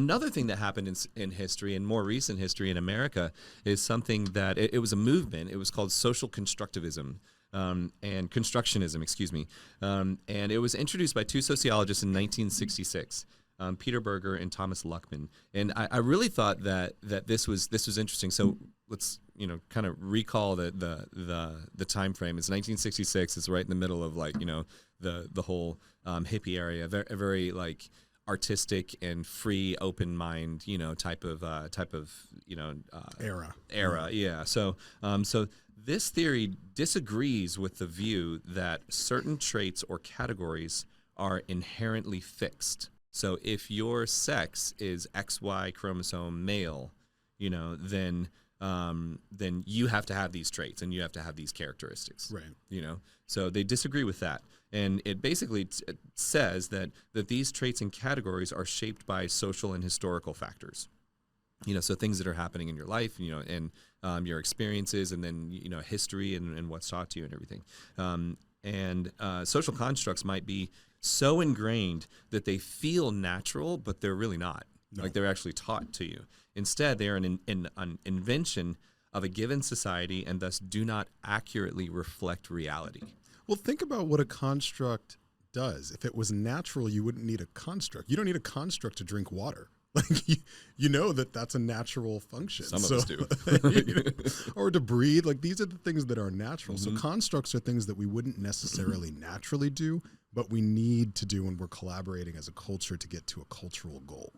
another thing that happened in history, in more recent history in America, is something that it was a movement. It was called social constructivism. And constructionism, excuse me. And it was introduced by two sociologists in 1966, Peter Berger and Thomas Luckmann. And I really thought that this was interesting. So let's kind of recall the time frame. It's 1966. It's right in the middle of the whole hippie area, a very like artistic and free, open mind, type of era. Yeah. So this theory disagrees with the view that certain traits or categories are inherently fixed. So if your sex is XY chromosome male, then you have to have these traits and you have to have these characteristics. Right. So they disagree with that. And it basically says that these traits and categories are shaped by social and historical factors. So things that are happening in your life, and your experiences, and then, history and what's taught to you and everything. And social constructs might be so ingrained that they feel natural, but they're really not. No. Like they're actually taught to you. Instead, they are an invention of a given society and thus do not accurately reflect reality. Well, think about what a construct does. If it was natural, you wouldn't need a construct. You don't need a construct to drink water. Like you know that's a natural function. Some of us do. Or to breathe. Like these are the things that are natural. Mm-hmm. So constructs are things that we wouldn't necessarily naturally do, but we need to do when we're collaborating as a culture to get to a cultural goal.